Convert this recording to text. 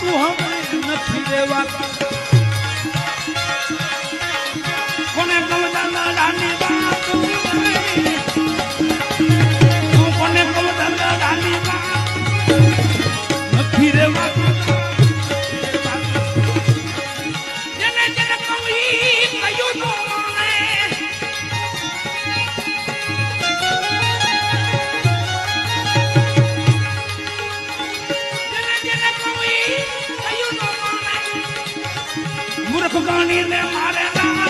તું હમણાં નથી રેવા કોને કહું દાદાની વાત તું કોને કહું દાદાની વાત નથી રેવા જેને જેને કહું કયું નો માને જેને જેને કહું કયું નો માને મૂર્ખ ગણીને મારે ના